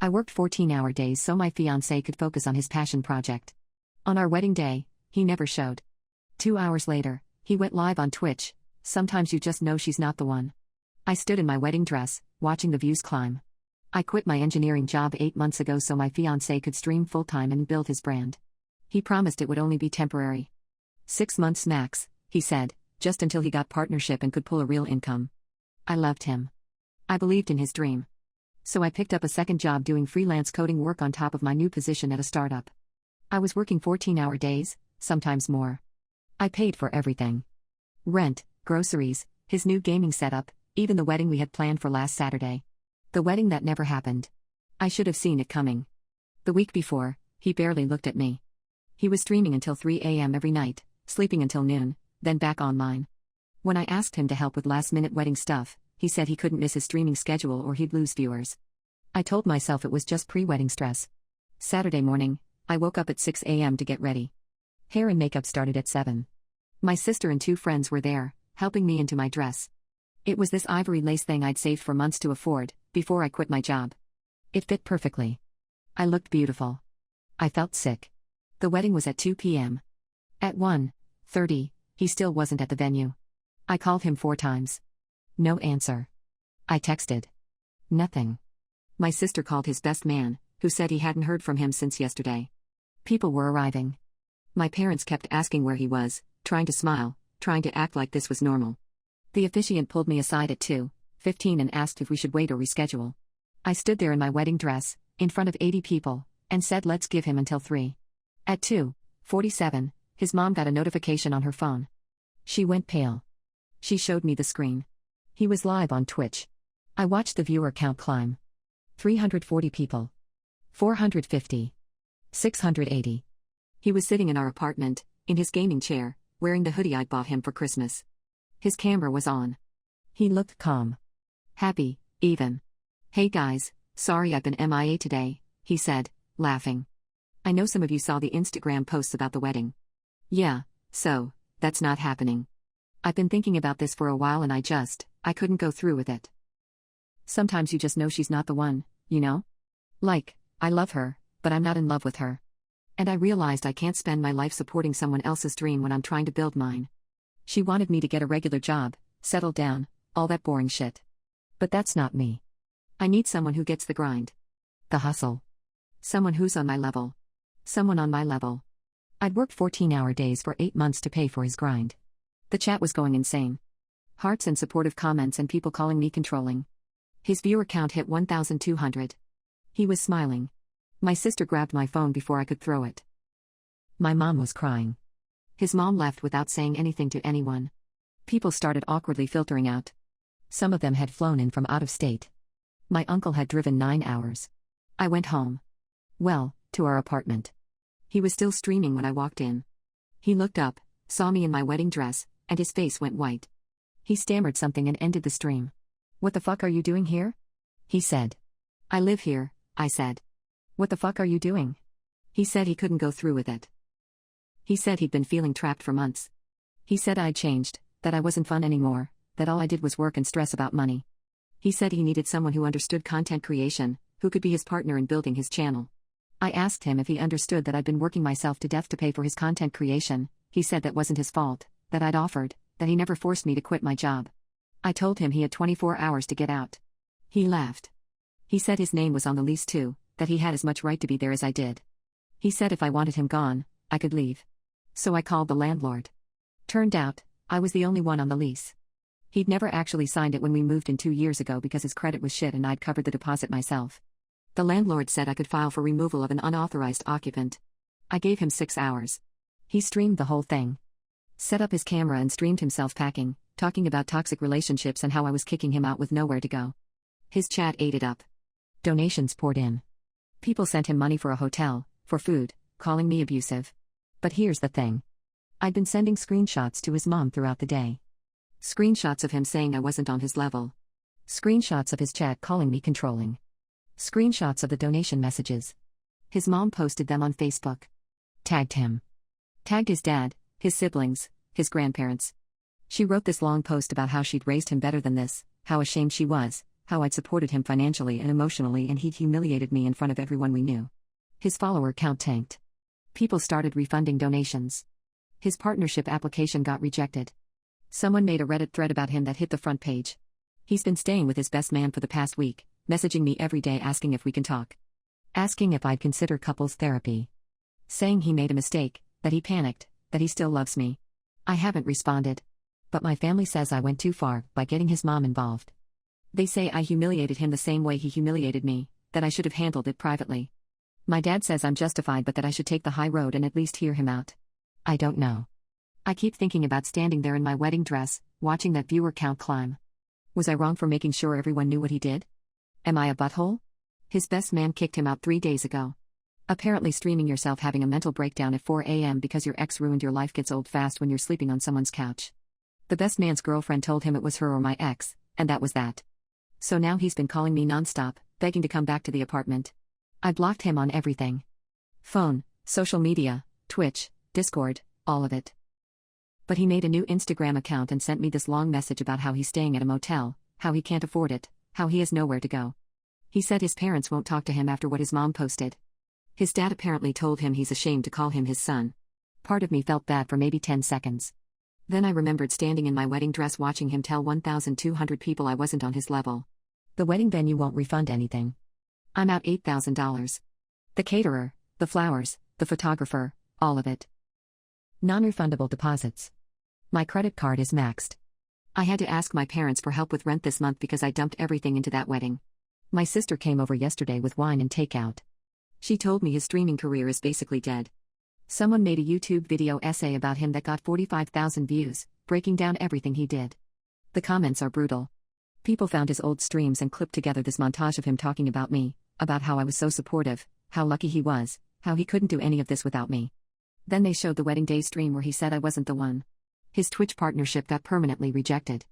I worked 14-hour days so my fiancé could focus on his passion project. On our wedding day, he never showed. 2 hours later, he went live on Twitch. Sometimes you just know she's not the one. I stood in my wedding dress, watching the views climb. I quit my engineering job 8 months ago so my fiancé could stream full-time and build his brand. He promised it would only be temporary. 6 months max, he said, just until he got partnership and could pull a real income. I loved him. I believed in his dream. So I picked up a second job doing freelance coding work on top of my new position at a startup. I was working 14-hour days, sometimes more. I paid for everything. Rent, groceries, his new gaming setup, even the wedding we had planned for last Saturday. The wedding that never happened. I should have seen it coming. The week before, he barely looked at me. He was streaming until 3 a.m. every night, sleeping until noon, then back online. When I asked him to help with last-minute wedding stuff, he said he couldn't miss his streaming schedule or he'd lose viewers. I told myself it was just pre-wedding stress. Saturday morning, I woke up at 6 a.m. to get ready. Hair and makeup started at 7. My sister and 2 friends were there, helping me into my dress. It was this ivory lace thing I'd saved for months to afford, before I quit my job. It fit perfectly. I looked beautiful. I felt sick. The wedding was at 2 p.m. At 1:30, he still wasn't at the venue. I called him 4 times. No answer. I texted. Nothing. My sister called his best man, who said he hadn't heard from him since yesterday. People were arriving. My parents kept asking where he was, trying to smile, trying to act like this was normal. The officiant pulled me aside at 2:15 and asked if we should wait or reschedule. I stood there in my wedding dress, in front of 80 people, and said let's give him until 3. At 2:47, his mom got a notification on her phone. She went pale. She showed me the screen. He was live on Twitch. I watched the viewer count climb. 340 people. 450. 680. He was sitting in our apartment, in his gaming chair, wearing the hoodie I'd bought him for Christmas. His camera was on. He looked calm. Happy, even. Hey guys, sorry I've been MIA today, he said, laughing. I know some of you saw the Instagram posts about the wedding. Yeah, so, that's not happening. I've been thinking about this for a while and I couldn't go through with it. Sometimes you just know she's not the one, you know? Like, I love her, but I'm not in love with her. And I realized I can't spend my life supporting someone else's dream when I'm trying to build mine. She wanted me to get a regular job, settle down, all that boring shit. But that's not me. I need someone who gets the grind. The hustle. Someone who's on my level. Someone on my level. I'd worked 14-hour days for 8 months to pay for his grind. The chat was going insane. Hearts and supportive comments and people calling me controlling. His viewer count hit 1,200. He was smiling. My sister grabbed my phone before I could throw it. My mom was crying. His mom left without saying anything to anyone. People started awkwardly filtering out. Some of them had flown in from out of state. My uncle had driven 9 hours. I went home. Well, to our apartment. He was still streaming when I walked in. He looked up, saw me in my wedding dress, and his face went white. He stammered something and ended the stream. What the fuck are you doing here? He said. I live here, I said. What the fuck are you doing? He said he couldn't go through with it. He said he'd been feeling trapped for months. He said I'd changed, that I wasn't fun anymore, that all I did was work and stress about money. He said he needed someone who understood content creation, who could be his partner in building his channel. I asked him if he understood that I'd been working myself to death to pay for his content creation. He said that wasn't his fault, that I'd offered, that he never forced me to quit my job. I told him he had 24 hours to get out. He laughed. He said his name was on the lease too, that he had as much right to be there as I did. He said if I wanted him gone, I could leave. So I called the landlord. Turned out, I was the only one on the lease. He'd never actually signed it when we moved in 2 years ago because his credit was shit and I'd covered the deposit myself. The landlord said I could file for removal of an unauthorized occupant. I gave him 6 hours. He streamed the whole thing. Set up his camera and streamed himself packing, talking about toxic relationships and how I was kicking him out with nowhere to go. His chat ate it up. Donations poured in. People sent him money for a hotel, for food, calling me abusive. But here's the thing. I'd been sending screenshots to his mom throughout the day. Screenshots of him saying I wasn't on his level. Screenshots of his chat calling me controlling. Screenshots of the donation messages. His mom posted them on Facebook. Tagged him. Tagged his dad, his siblings, his grandparents. She wrote this long post about how she'd raised him better than this, how ashamed she was, how I'd supported him financially and emotionally, and he'd humiliated me in front of everyone we knew. His follower count tanked. People started refunding donations. His partnership application got rejected. Someone made a Reddit thread about him that hit the front page. He's been staying with his best man for the past week, messaging me every day asking if we can talk. Asking if I'd consider couples therapy. Saying he made a mistake, that he panicked, that he still loves me. I haven't responded. But my family says I went too far by getting his mom involved. They say I humiliated him the same way he humiliated me, that I should have handled it privately. My dad says I'm justified but that I should take the high road and at least hear him out. I don't know. I keep thinking about standing there in my wedding dress, watching that viewer count climb. Was I wrong for making sure everyone knew what he did? Am I a butthole? His best man kicked him out 3 days ago. Apparently streaming yourself having a mental breakdown at 4 a.m. because your ex ruined your life gets old fast when you're sleeping on someone's couch. The best man's girlfriend told him it was her or my ex, and that was that. So now he's been calling me nonstop, begging to come back to the apartment. I blocked him on everything. Phone, social media, Twitch, Discord, all of it. But he made a new Instagram account and sent me this long message about how he's staying at a motel, how he can't afford it, how he has nowhere to go. He said his parents won't talk to him after what his mom posted. His dad apparently told him he's ashamed to call him his son. Part of me felt bad for maybe 10 seconds. Then I remembered standing in my wedding dress watching him tell 1,200 people I wasn't on his level. The wedding venue won't refund anything. I'm out $8,000. The caterer, the flowers, the photographer, all of it. Non-refundable deposits. My credit card is maxed. I had to ask my parents for help with rent this month because I dumped everything into that wedding. My sister came over yesterday with wine and takeout. She told me his streaming career is basically dead. Someone made a YouTube video essay about him that got 45,000 views, breaking down everything he did. The comments are brutal. People found his old streams and clipped together this montage of him talking about me, about how I was so supportive, how lucky he was, how he couldn't do any of this without me. Then they showed the wedding day stream where he said I wasn't the one. His Twitch partnership got permanently rejected.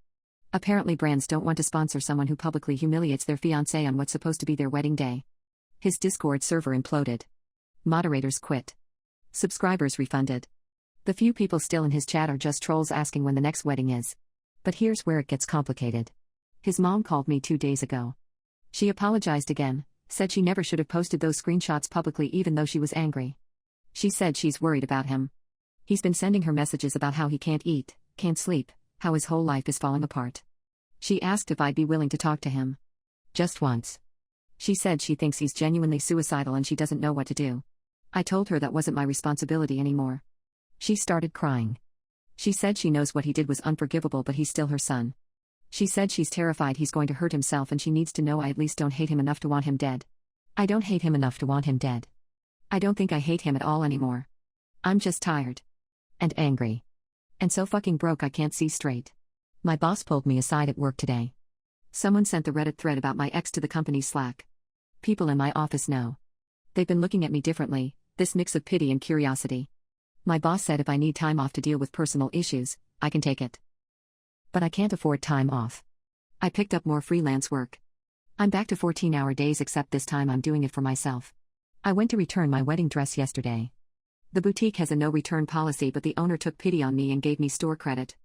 Apparently brands don't want to sponsor someone who publicly humiliates their fiancé on what's supposed to be their wedding day. His Discord server imploded. Moderators quit. Subscribers refunded. The few people still in his chat are just trolls asking when the next wedding is. But here's where it gets complicated. His mom called me 2 days ago. She apologized again, said she never should have posted those screenshots publicly even though she was angry. She said she's worried about him. He's been sending her messages about how he can't eat, can't sleep, how his whole life is falling apart. She asked if I'd be willing to talk to him. Just once. She said she thinks he's genuinely suicidal and she doesn't know what to do. I told her that wasn't my responsibility anymore. She started crying. She said she knows what he did was unforgivable but he's still her son. She said she's terrified he's going to hurt himself and she needs to know I at least don't hate him enough to want him dead. I don't hate him enough to want him dead. I don't think I hate him at all anymore. I'm just tired. And angry. And so fucking broke I can't see straight. My boss pulled me aside at work today. Someone sent the Reddit thread about my ex to the company's Slack. People in my office know. They've been looking at me differently, this mix of pity and curiosity. My boss said if I need time off to deal with personal issues, I can take it. But I can't afford time off. I picked up more freelance work. I'm back to 14-hour days except this time I'm doing it for myself. I went to return my wedding dress yesterday. The boutique has a no-return policy but the owner took pity on me and gave me store credit.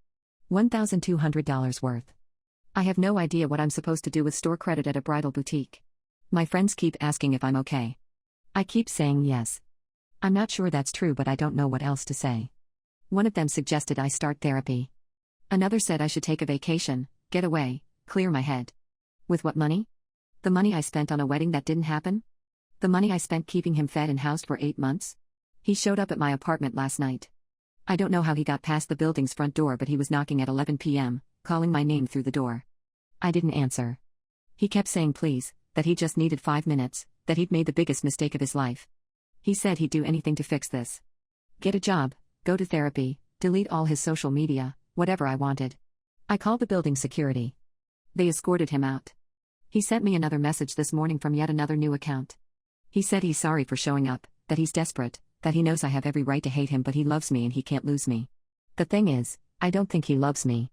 $1,200 worth. I have no idea what I'm supposed to do with store credit at a bridal boutique. My friends keep asking if I'm okay. I keep saying yes. I'm not sure that's true but I don't know what else to say. One of them suggested I start therapy. Another said I should take a vacation, get away, clear my head. With what money? The money I spent on a wedding that didn't happen? The money I spent keeping him fed and housed for 8 months? He showed up at my apartment last night. I don't know how he got past the building's front door but he was knocking at 11 p.m., calling my name through the door. I didn't answer. He kept saying please, that he just needed 5 minutes, that he'd made the biggest mistake of his life. He said he'd do anything to fix this. Get a job, go to therapy, delete all his social media, whatever I wanted. I called the building security. They escorted him out. He sent me another message this morning from yet another new account. He said he's sorry for showing up, that he's desperate, that he knows I have every right to hate him but he loves me and he can't lose me. The thing is, I don't think he loves me.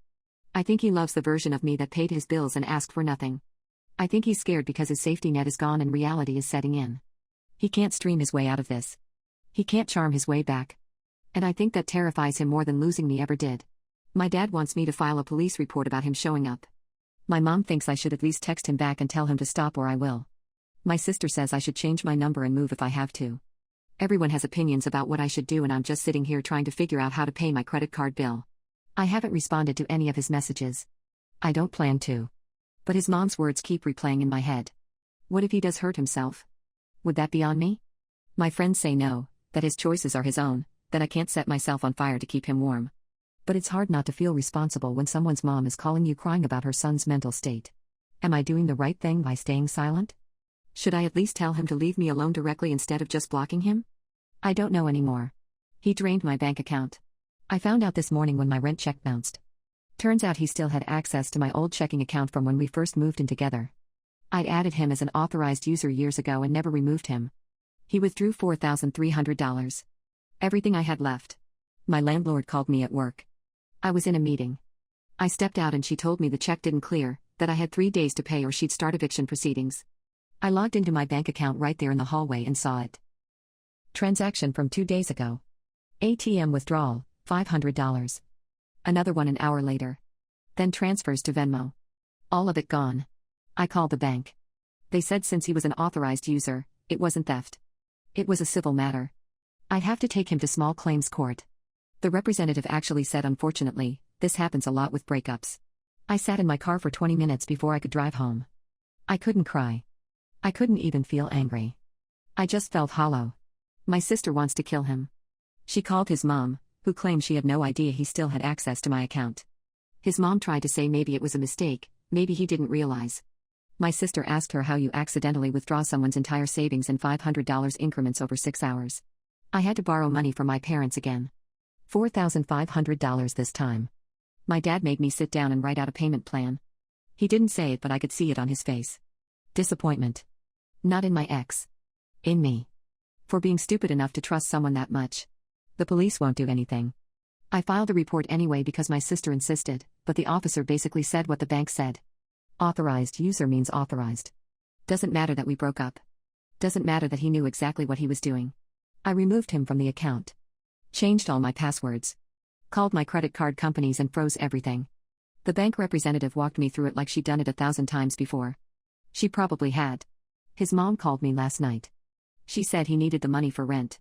I think he loves the version of me that paid his bills and asked for nothing. I think he's scared because his safety net is gone and reality is setting in. He can't stream his way out of this. He can't charm his way back. And I think that terrifies him more than losing me ever did. My dad wants me to file a police report about him showing up. My mom thinks I should at least text him back and tell him to stop or I will. My sister says I should change my number and move if I have to. Everyone has opinions about what I should do and I'm just sitting here trying to figure out how to pay my credit card bill. I haven't responded to any of his messages. I don't plan to. But his mom's words keep replaying in my head. What if he does hurt himself? Would that be on me? My friends say no, that his choices are his own, that I can't set myself on fire to keep him warm. But it's hard not to feel responsible when someone's mom is calling you crying about her son's mental state. Am I doing the right thing by staying silent? Should I at least tell him to leave me alone directly instead of just blocking him? I don't know anymore. He drained my bank account. I found out this morning when my rent check bounced. Turns out he still had access to my old checking account from when we first moved in together. I'd added him as an authorized user years ago and never removed him. He withdrew $4,300. Everything I had left. My landlord called me at work. I was in a meeting. I stepped out and she told me the check didn't clear, that I had 3 days to pay or she'd start eviction proceedings. I logged into my bank account right there in the hallway and saw it. Transaction from 2 days ago. ATM withdrawal, $500. Another one an hour later. Then transfers to Venmo. All of it gone. I called the bank. They said since he was an authorized user, it wasn't theft. It was a civil matter. I'd have to take him to small claims court. The representative actually said unfortunately, this happens a lot with breakups. I sat in my car for 20 minutes before I could drive home. I couldn't cry. I couldn't even feel angry. I just felt hollow. My sister wants to kill him. She called his mom, who claimed she had no idea he still had access to my account. His mom tried to say maybe it was a mistake, maybe he didn't realize. My sister asked her how you accidentally withdraw someone's entire savings in $500 increments over 6 hours. I had to borrow money from my parents again. $4,500 this time. My dad made me sit down and write out a payment plan. He didn't say it, but I could see it on his face. Disappointment. Not in my ex. In me. For being stupid enough to trust someone that much. The police won't do anything. I filed a report anyway because my sister insisted, but the officer basically said what the bank said. Authorized user means authorized. Doesn't matter that we broke up. Doesn't matter that he knew exactly what he was doing. I removed him from the account. Changed all my passwords. Called my credit card companies and froze everything. The bank representative walked me through it like she'd done it 1,000 times before. She probably had. His mom called me last night. She said he needed the money for rent.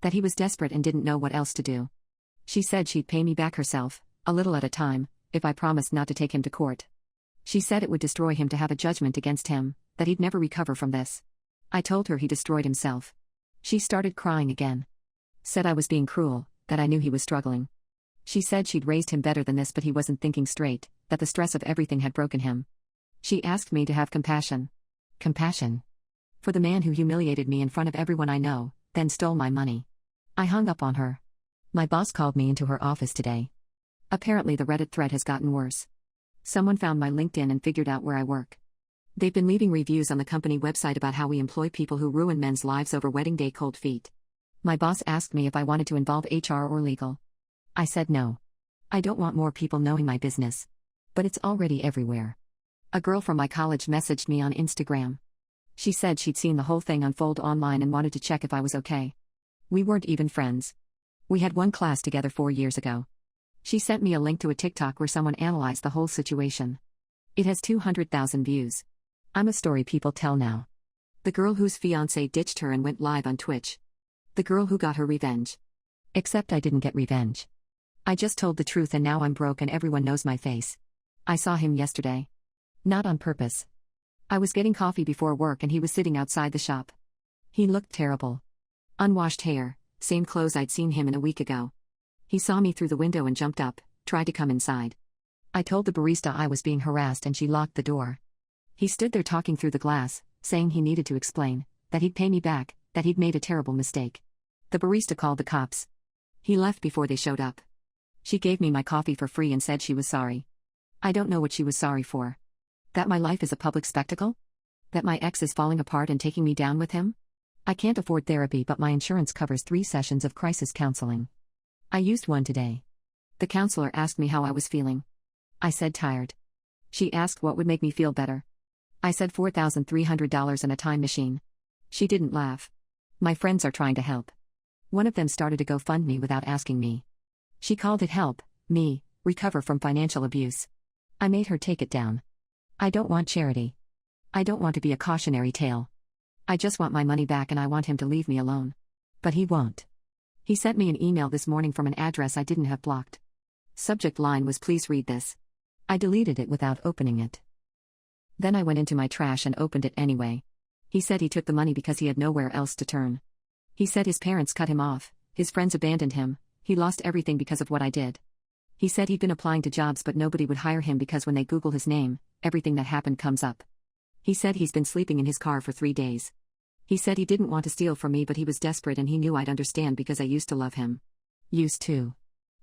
That he was desperate and didn't know what else to do. She said she'd pay me back herself, a little at a time, if I promised not to take him to court. She said it would destroy him to have a judgment against him, that he'd never recover from this. I told her he destroyed himself. She started crying again. Said I was being cruel, that I knew he was struggling. She said she'd raised him better than this but he wasn't thinking straight, that the stress of everything had broken him. She asked me to have compassion. Compassion? For the man who humiliated me in front of everyone I know, then stole my money. I hung up on her. My boss called me into her office today. Apparently the Reddit thread has gotten worse. Someone found my LinkedIn and figured out where I work. They've been leaving reviews on the company website about how we employ people who ruin men's lives over wedding day cold feet. My boss asked me if I wanted to involve HR or legal. I said no. I don't want more people knowing my business. But it's already everywhere. A girl from my college messaged me on Instagram. She said she'd seen the whole thing unfold online and wanted to check if I was okay. We weren't even friends. We had one class together 4 years ago. She sent me a link to a TikTok where someone analyzed the whole situation. It has 200,000 views. I'm a story people tell now. The girl whose fiancé ditched her and went live on Twitch. The girl who got her revenge. Except I didn't get revenge. I just told the truth and now I'm broke and everyone knows my face. I saw him yesterday. Not on purpose. I was getting coffee before work and he was sitting outside the shop. He looked terrible. Unwashed hair, same clothes I'd seen him in a week ago. He saw me through the window and jumped up, tried to come inside. I told the barista I was being harassed and she locked the door. He stood there talking through the glass, saying he needed to explain, that he'd pay me back, that he'd made a terrible mistake. The barista called the cops. He left before they showed up. She gave me my coffee for free and said she was sorry. I don't know what she was sorry for. That my life is a public spectacle? That my ex is falling apart and taking me down with him? I can't afford therapy but my insurance covers 3 sessions of crisis counseling. I used one today. The counselor asked me how I was feeling. I said tired. She asked what would make me feel better. I said $4,300 and a time machine. She didn't laugh. My friends are trying to help. One of them started a GoFundMe without asking me. She called it Help Me Recover from Financial Abuse. I made her take it down. I don't want charity. I don't want to be a cautionary tale. I just want my money back and I want him to leave me alone. But he won't. He sent me an email this morning from an address I didn't have blocked. Subject line was "Please read this." I deleted it without opening it. Then I went into my trash and opened it anyway. He said he took the money because he had nowhere else to turn. He said his parents cut him off, his friends abandoned him, he lost everything because of what I did. He said he'd been applying to jobs but nobody would hire him because when they Google his name, everything that happened comes up. He said he's been sleeping in his car for 3 days. He said he didn't want to steal from me but he was desperate and he knew I'd understand because I used to love him. Used to.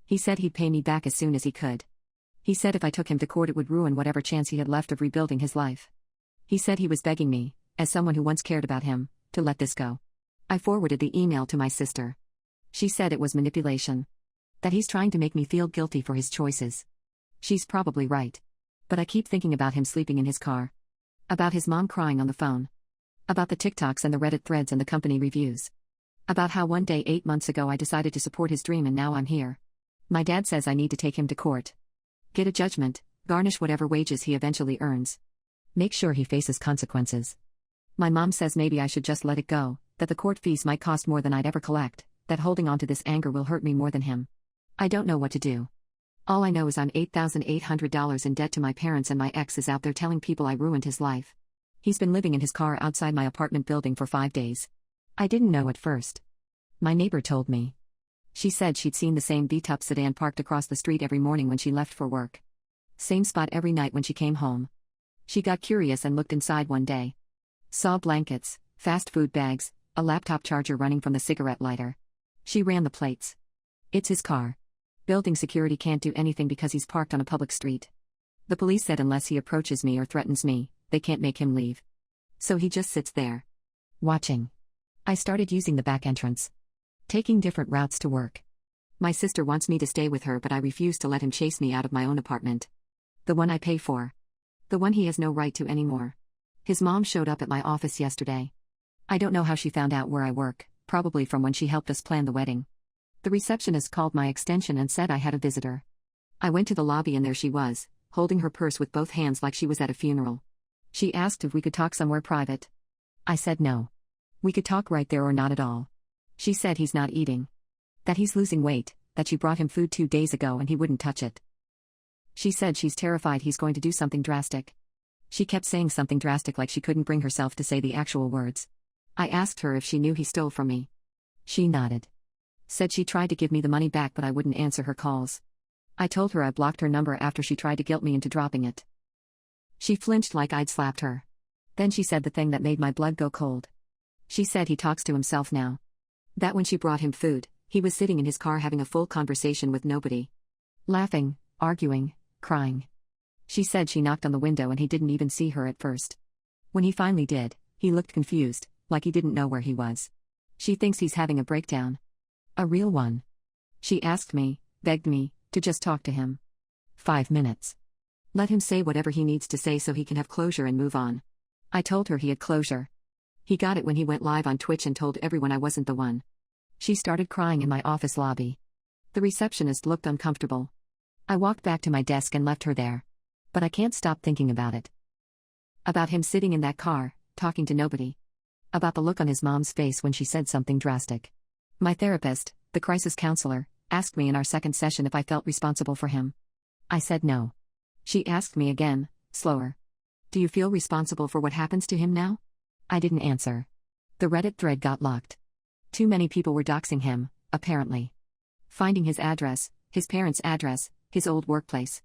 He said he'd pay me back as soon as he could. He said if I took him to court it would ruin whatever chance he had left of rebuilding his life. He said he was begging me, as someone who once cared about him, to let this go. I forwarded the email to my sister. She said it was manipulation. That he's trying to make me feel guilty for his choices. She's probably right. But I keep thinking about him sleeping in his car. About his mom crying on the phone. About the TikToks and the Reddit threads and the company reviews. About how one day 8 months ago I decided to support his dream and now I'm here. My dad says I need to take him to court. Get a judgment, garnish whatever wages he eventually earns. Make sure he faces consequences. My mom says maybe I should just let it go, that the court fees might cost more than I'd ever collect, that holding on to this anger will hurt me more than him. I don't know what to do. All I know is I'm $8,800 in debt to my parents and my ex is out there telling people I ruined his life. He's been living in his car outside my apartment building for 5 days. I didn't know at first. My neighbor told me. She said she'd seen the same beat-up sedan parked across the street every morning when she left for work. Same spot every night when she came home. She got curious and looked inside one day. Saw blankets, fast food bags, a laptop charger running from the cigarette lighter. She ran the plates. It's his car. Building security can't do anything because he's parked on a public street. The police said unless he approaches me or threatens me, they can't make him leave. So he just sits there. Watching. I started using the back entrance. Taking different routes to work. My sister wants me to stay with her but I refuse to let him chase me out of my own apartment. The one I pay for. The one he has no right to anymore. His mom showed up at my office yesterday. I don't know how she found out where I work, probably from when she helped us plan the wedding. The receptionist called my extension and said I had a visitor. I went to the lobby and there she was, holding her purse with both hands like she was at a funeral. She asked if we could talk somewhere private. I said no. We could talk right there or not at all. She said he's not eating. That he's losing weight, that she brought him food 2 days ago and he wouldn't touch it. She said she's terrified he's going to do something drastic. She kept saying something drastic like she couldn't bring herself to say the actual words. I asked her if she knew he stole from me. She nodded. Said she tried to give me the money back but I wouldn't answer her calls. I told her I blocked her number after she tried to guilt me into dropping it. She flinched like I'd slapped her. Then she said the thing that made my blood go cold. She said he talks to himself now. That when she brought him food, he was sitting in his car having a full conversation with nobody. Laughing, arguing, crying. She said she knocked on the window and he didn't even see her at first. When he finally did, he looked confused, like he didn't know where he was. She thinks he's having a breakdown. A real one. She asked me, begged me, to just talk to him. 5 minutes. Let him say whatever he needs to say so he can have closure and move on. I told her he had closure. He got it when he went live on Twitch and told everyone I wasn't the one. She started crying in my office lobby. The receptionist looked uncomfortable. I walked back to my desk and left her there. But I can't stop thinking about it. About him sitting in that car, talking to nobody. About the look on his mom's face when she said something drastic. My therapist, the crisis counselor, asked me in our second session if I felt responsible for him. I said no. She asked me again, slower. Do you feel responsible for what happens to him now? I didn't answer. The Reddit thread got locked. Too many people were doxing him, apparently. Finding his address, his parents' address, his old workplace.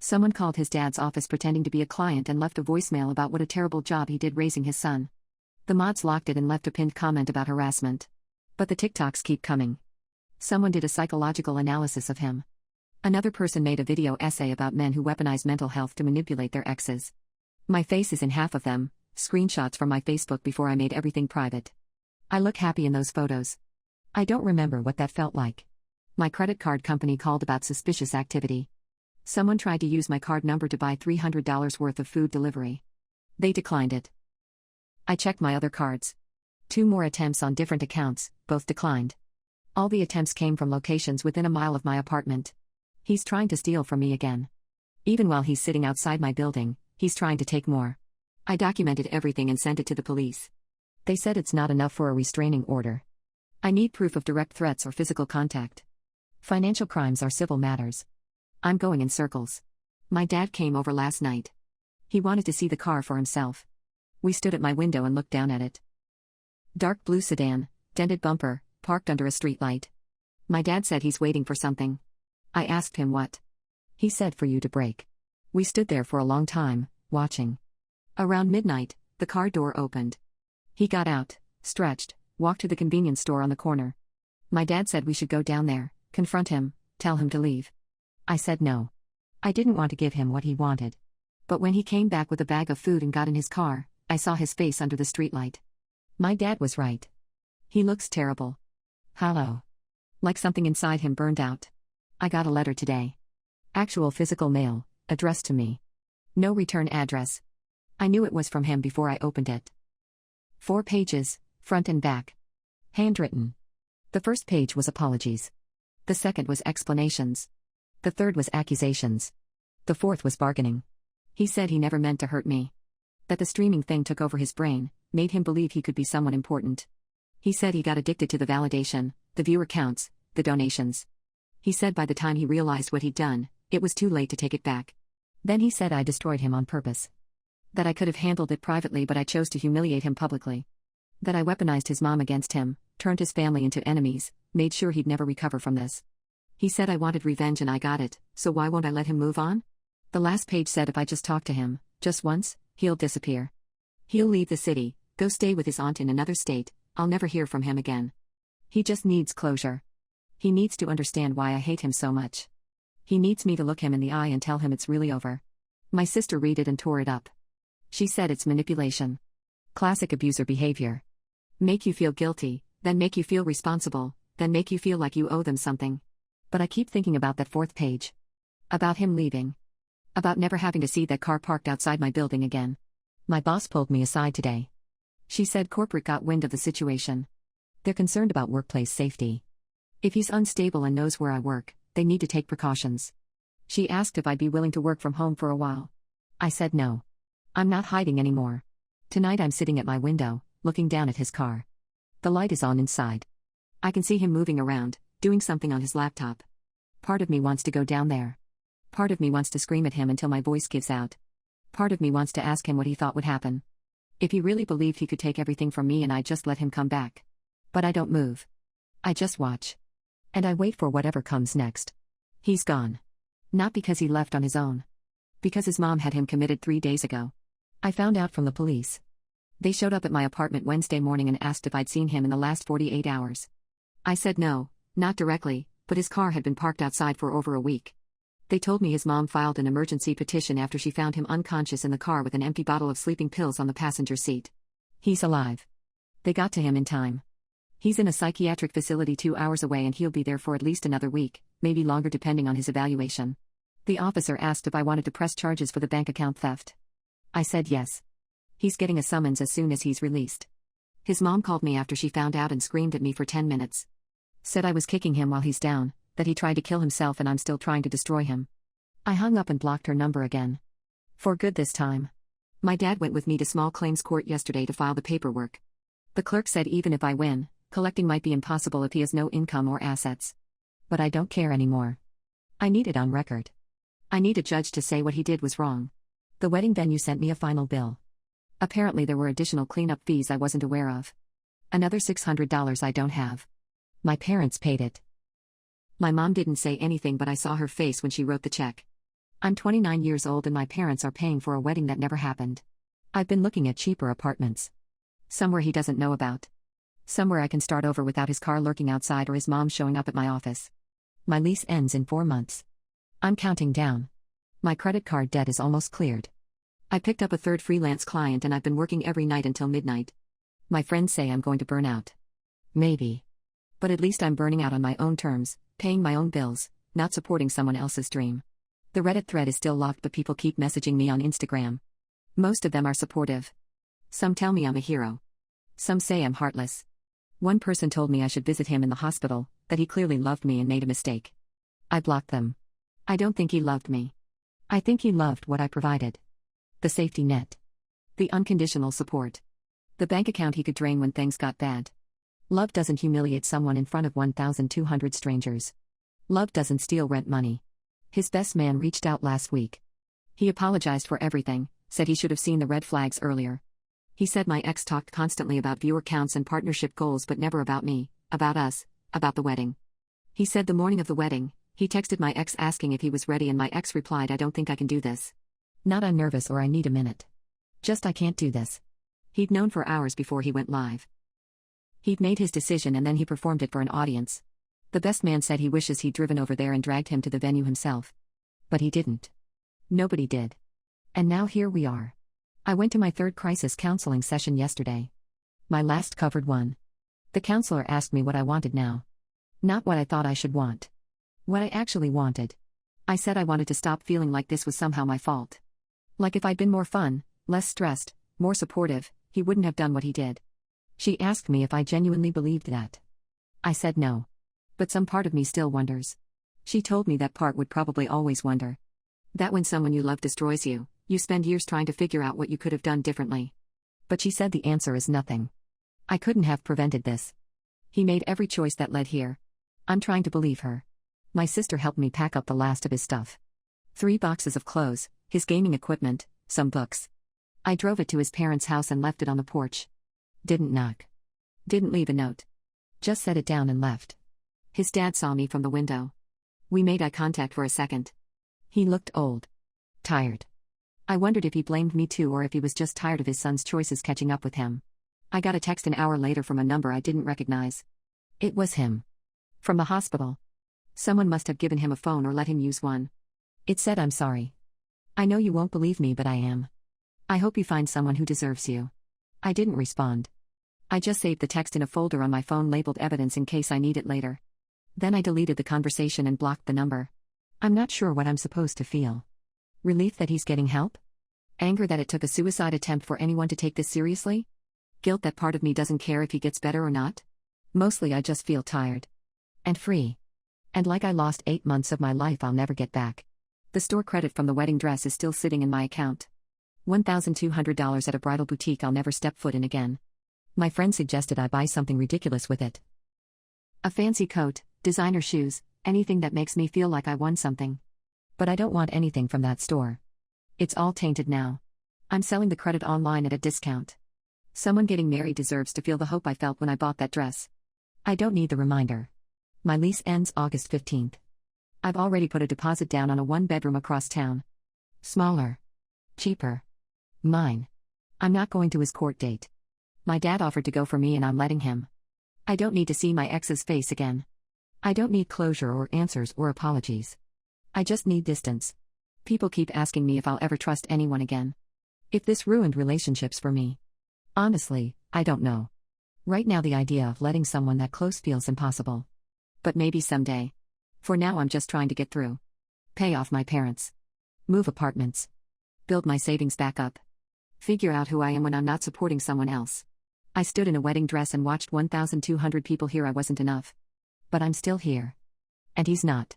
Someone called his dad's office pretending to be a client and left a voicemail about what a terrible job he did raising his son. The mods locked it and left a pinned comment about harassment. But the TikToks keep coming. Someone did a psychological analysis of him. Another person made a video essay about men who weaponize mental health to manipulate their exes. My face is in half of them, screenshots from my Facebook before I made everything private. I look happy in those photos. I don't remember what that felt like. My credit card company called about suspicious activity. Someone tried to use my card number to buy $300 worth of food delivery. They declined it. I checked my other cards. 2 more attempts on different accounts, both declined. All the attempts came from locations within a mile of my apartment. He's trying to steal from me again. Even while he's sitting outside my building, He's trying to take more. I documented everything and sent it to the police. They said it's not enough for a restraining order. I need proof of direct threats or physical contact. Financial crimes are civil matters. I'm going in circles. My dad came over last night. He wanted to see the car for himself. We stood at my window and looked down at it. Dark blue sedan, dented bumper, parked under a streetlight. My dad said he's waiting for something. I asked him what. He said for you to brake. We stood there for a long time, watching. Around midnight, the car door opened. He got out, stretched, walked to the convenience store on the corner. My dad said we should go down there, confront him, tell him to leave. I said no. I didn't want to give him what he wanted. But when he came back with a bag of food and got in his car, I saw his face under the streetlight. My dad was right. He looks terrible. Hollow. Like something inside him burned out. I got a letter today. Actual physical mail, addressed to me. No return address. I knew it was from him before I opened it. 4 pages, front and back. Handwritten. The first page was apologies. The second was explanations. The third was accusations. The fourth was bargaining. He said he never meant to hurt me. That the streaming thing took over his brain, made him believe he could be someone important. He said he got addicted to the validation, the viewer counts, the donations. He said by the time he realized what he'd done, it was too late to take it back. Then he said I destroyed him on purpose. That I could have handled it privately but I chose to humiliate him publicly. That I weaponized his mom against him, turned his family into enemies, made sure he'd never recover from this. He said I wanted revenge and I got it, so why won't I let him move on? The last page said if I just talk to him, just once, he'll disappear. He'll leave the city, go stay with his aunt in another state, I'll never hear from him again. He just needs closure. He needs to understand why I hate him so much. He needs me to look him in the eye and tell him it's really over. My sister read it and tore it up. She said it's manipulation. Classic abuser behavior. Make you feel guilty, then make you feel responsible, then make you feel like you owe them something. But I keep thinking about that 4th page. About him leaving. About never having to see that car parked outside my building again. My boss pulled me aside today. She said corporate got wind of the situation. They're concerned about workplace safety. If he's unstable and knows where I work, they need to take precautions. She asked if I'd be willing to work from home for a while. I said no. I'm not hiding anymore. Tonight I'm sitting at my window, looking down at his car. The light is on inside. I can see him moving around, doing something on his laptop. Part of me wants to go down there. Part of me wants to scream at him until my voice gives out. Part of me wants to ask him what he thought would happen. If he really believed he could take everything from me and I just let him come back. But I don't move. I just watch. And I wait for whatever comes next. He's gone. Not because he left on his own. Because his mom had him committed 3 days ago. I found out from the police. They showed up at my apartment Wednesday morning and asked if I'd seen him in the last 48 hours. I said no, not directly, but his car had been parked outside for over a week. They told me his mom filed an emergency petition after she found him unconscious in the car with an empty bottle of sleeping pills on the passenger seat. He's alive. They got to him in time. He's in a psychiatric facility 2 hours away and he'll be there for at least another week, maybe longer depending on his evaluation. The officer asked if I wanted to press charges for the bank account theft. I said yes. He's getting a summons as soon as he's released. His mom called me after she found out and screamed at me for 10 minutes. Said I was kicking him while he's down, that he tried to kill himself and I'm still trying to destroy him. I hung up and blocked her number again. For good this time. My dad went with me to small claims court yesterday to file the paperwork. The clerk said even if I win, collecting might be impossible if he has no income or assets. But I don't care anymore. I need it on record. I need a judge to say what he did was wrong. The wedding venue sent me a final bill. Apparently there were additional cleanup fees I wasn't aware of. Another $600 I don't have. My parents paid it. My mom didn't say anything but I saw her face when she wrote the check. I'm 29 years old and my parents are paying for a wedding that never happened. I've been looking at cheaper apartments. Somewhere he doesn't know about. Somewhere I can start over without his car lurking outside or his mom showing up at my office. My lease ends in 4 months. I'm counting down. My credit card debt is almost cleared. I picked up a 3rd freelance client and I've been working every night until midnight. My friends say I'm going to burn out. Maybe. But at least I'm burning out on my own terms, paying my own bills, not supporting someone else's dream. The Reddit thread is still locked but people keep messaging me on Instagram. Most of them are supportive. Some tell me I'm a hero. Some say I'm heartless. One person told me I should visit him in the hospital, that he clearly loved me and made a mistake. I blocked them. I don't think he loved me. I think he loved what I provided. The safety net. The unconditional support. The bank account he could drain when things got bad. Love doesn't humiliate someone in front of 1,200 strangers. Love doesn't steal rent money. His best man reached out last week. He apologized for everything, said he should have seen the red flags earlier. He said my ex talked constantly about viewer counts and partnership goals but never about me, about us, about the wedding. He said the morning of the wedding, he texted my ex asking if he was ready and my ex replied, I don't think I can do this. Not I'm nervous or I need a minute. Just I can't do this. He'd known for hours before he went live. He'd made his decision and then he performed it for an audience. The best man said he wishes he'd driven over there and dragged him to the venue himself. But he didn't. Nobody did. And now here we are. I went to my third crisis counseling session yesterday. My last covered one. The counselor asked me what I wanted now. Not what I thought I should want. What I actually wanted. I said I wanted to stop feeling like this was somehow my fault. Like if I'd been more fun, less stressed, more supportive, he wouldn't have done what he did. She asked me if I genuinely believed that. I said no. But some part of me still wonders. She told me that part would probably always wonder. That when someone you love destroys you, you spend years trying to figure out what you could have done differently. But she said the answer is nothing. I couldn't have prevented this. He made every choice that led here. I'm trying to believe her. My sister helped me pack up the last of his stuff. 3 boxes of clothes, his gaming equipment, some books. I drove it to his parents' house and left it on the porch. Didn't knock. Didn't leave a note. Just set it down and left. His dad saw me from the window. We made eye contact for a second. He looked old. Tired. I wondered if he blamed me too or if he was just tired of his son's choices catching up with him. I got a text an hour later from a number I didn't recognize. It was him. From the hospital. Someone must have given him a phone or let him use one. It said, I'm sorry. I know you won't believe me, but I am. I hope you find someone who deserves you. I didn't respond. I just saved the text in a folder on my phone labeled evidence in case I need it later. Then I deleted the conversation and blocked the number. I'm not sure what I'm supposed to feel. Relief that he's getting help? Anger that it took a suicide attempt for anyone to take this seriously? Guilt that part of me doesn't care if he gets better or not? Mostly I just feel tired. And free. And like I lost 8 months of my life I'll never get back. The store credit from the wedding dress is still sitting in my account. $1,200 at a bridal boutique I'll never step foot in again. My friend suggested I buy something ridiculous with it. A fancy coat, designer shoes, anything that makes me feel like I won something. But I don't want anything from that store. It's all tainted now. I'm selling the credit online at a discount. Someone getting married deserves to feel the hope I felt when I bought that dress. I don't need the reminder. My lease ends August 15th. I've already put a deposit down on a 1-bedroom across town. Smaller. Cheaper. Mine. I'm not going to his court date. My dad offered to go for me and I'm letting him. I don't need to see my ex's face again. I don't need closure or answers or apologies. I just need distance. People keep asking me if I'll ever trust anyone again. If this ruined relationships for me. Honestly, I don't know. Right now the idea of letting someone that close feels impossible. But maybe someday. For now I'm just trying to get through. Pay off my parents. Move apartments. Build my savings back up. Figure out who I am when I'm not supporting someone else. I stood in a wedding dress and watched 1,200 people hear I wasn't enough. But I'm still here. And he's not.